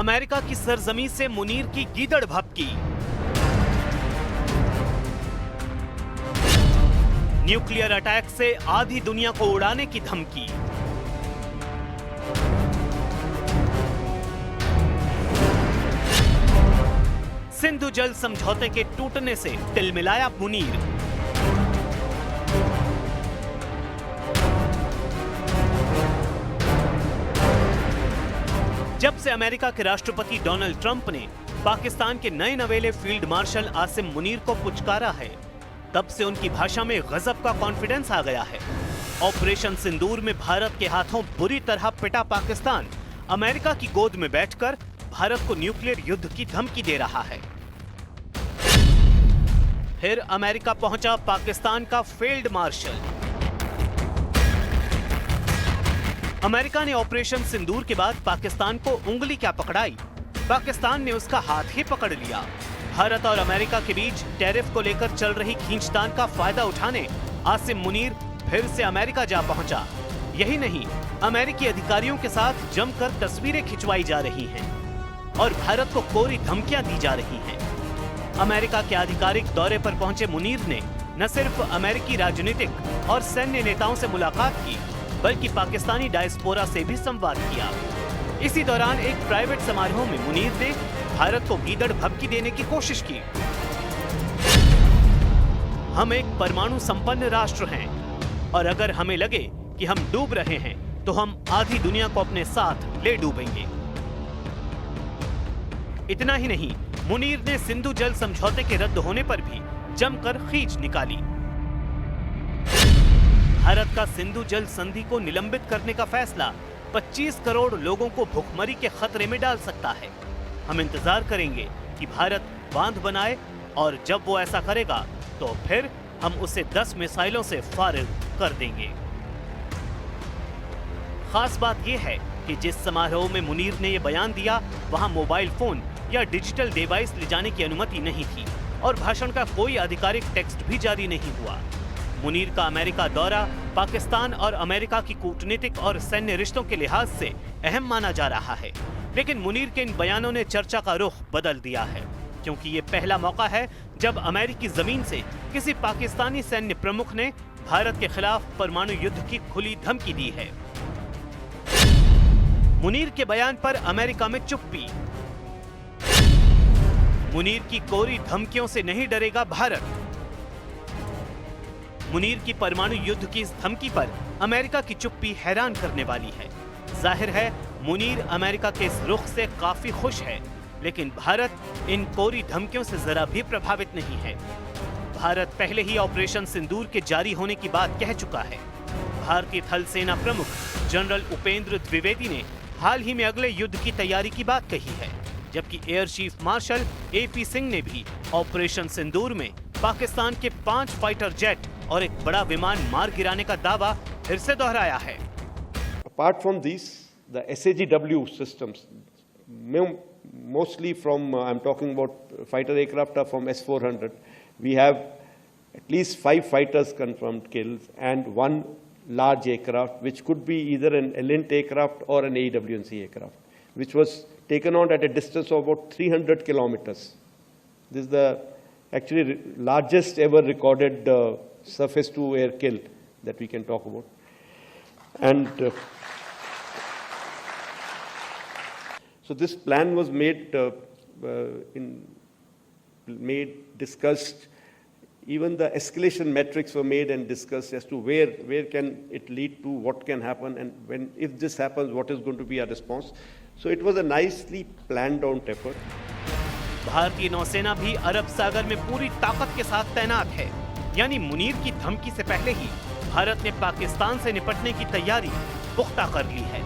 America की सरजमी से मुनीर की गीदड़ भभकी। न्यूक्लियर अटैक से आधी दुनिया को उड़ाने की धमकी। सिंधु जल समझौते के टूटने से तिलमिलाया मुनीर। जब से अमेरिका के राष्ट्रपति डोनाल्ड ट्रंप ने पाकिस्तान के नए नवेले फील्ड मार्शल आसिम मुनीर को पुचकारा है, तब से उनकी भाषा में गजब का कॉन्फिडेंस आ गया है। ऑपरेशन सिंदूर में भारत के हाथों बुरी तरह पिटा पाकिस्तान अमेरिका की गोद में बैठकर भारत को न्यूक्लियर युद्ध की धमकी दे रहा है। फिर अमेरिका पहुंचा पाकिस्तान का फील्ड मार्शल। अमेरिका ने ऑपरेशन सिंदूर के बाद पाकिस्तान को उंगली क्या पकड़ाई, पाकिस्तान ने उसका हाथ ही पकड़ लिया। भारत और अमेरिका के बीच टैरिफ को लेकर चल रही खींचतान का फायदा उठाने आसिम मुनीर फिर से अमेरिका जा पहुंचा। यही नहीं, अमेरिकी अधिकारियों के साथ जमकर तस्वीरें खिंचवाई जा रही हैं और भारत को कोरी धमकियां दी जा रही हैं। अमेरिका के आधिकारिक दौरे पर पहुंचे मुनीर ने न सिर्फ अमेरिकी राजनीतिक और सैन्य नेताओं से मुलाकात की, बल्कि पाकिस्तानी डायस्पोरा से भी संवाद किया। इसी दौरान एक प्राइवेट समारोह में मुनीर ने भारत को गीदड़ भभकी देने की कोशिश की। हम एक परमाणु संपन्न राष्ट्र हैं और अगर हमें लगे कि हम डूब रहे हैं तो हम आधी दुनिया को अपने साथ ले डूबेंगे। इतना ही नहीं, मुनीर ने सिंधु जल समझौते के रद्द होने पर भी जमकर खींच निकाली। भारत का सिंधु जल संधि को निलंबित करने का फैसला 25 करोड़ लोगों को भुखमरी के खतरे में डाल सकता है। हम इंतजार करेंगे कि भारत बांध बनाए और जब वो ऐसा करेगा तो फिर हम उसे 10 मिसाइलों से फारिग कर देंगे। खास बात यह है कि जिस समारोह में मुनीर ने यह बयान दिया, वहां मोबाइल फोन या डिजिटल डिवाइस ले जाने की अनुमति नहीं थी और भाषण का कोई आधिकारिक टेक्स्ट भी जारी नहीं हुआ। मुनीर का अमेरिका दौरा पाकिस्तान और अमेरिका की कूटनीतिक और सैन्य रिश्तों के लिहाज से अहम माना जा रहा है, लेकिन मुनीर के इन बयानों ने चर्चा का रुख बदल दिया है, क्योंकि ये पहला मौका है जब अमेरिकी जमीन से किसी पाकिस्तानी सैन्य प्रमुख ने भारत के खिलाफ परमाणु युद्ध की खुली धमकी दी है। मुनीर के बयान पर अमेरिका में चुप्पी। मुनीर की कोरी धमकियों से नहीं डरेगा भारत। मुनीर की परमाणु युद्ध की इस धमकी पर अमेरिका की चुप्पी हैरान करने वाली है। जाहिर है मुनीर अमेरिका के इस रुख से काफी खुश है, लेकिन भारत इन कोरी धमकियों से जरा भी प्रभावित नहीं है। भारत पहले ही ऑपरेशन सिंदूर के जारी होने की बात कह चुका है। भारतीय थल सेना प्रमुख जनरल उपेंद्र द्विवेदी ने हाल ही में अगले युद्ध की तैयारी की बात कही है, जबकि air chief marshal AP Singh ने भी ऑपरेशन सिंदूर में पाकिस्तान के 5 फाइटर जेट और एक बड़ा विमान मार गिराने का दावा फिर से दोहराया है। Apart from these, the SAGW systems, mostly from I'm talking about fighter aircraft are from S-400. We have at least 5 fighters confirmed kills and 1 large aircraft, which could be either an Elint aircraft or an AWNC aircraft, which was taken out at a distance of about 300 kilometers. This is the actually largest ever recorded surface-to-air kill that we can talk about. And so this plan was discussed. Even the escalation metrics were made and discussed as to where can it lead to, what can happen, and if this happens, what is going to be our response. So it was a nicely planned out effort. भारतीय नौसेना भी अरब सागर में पूरी ताकत के साथ तैनात है। यानी मुनीर की धमकी से पहले ही भारत ने पाकिस्तान से निपटने की तैयारी पुख्ता कर ली है।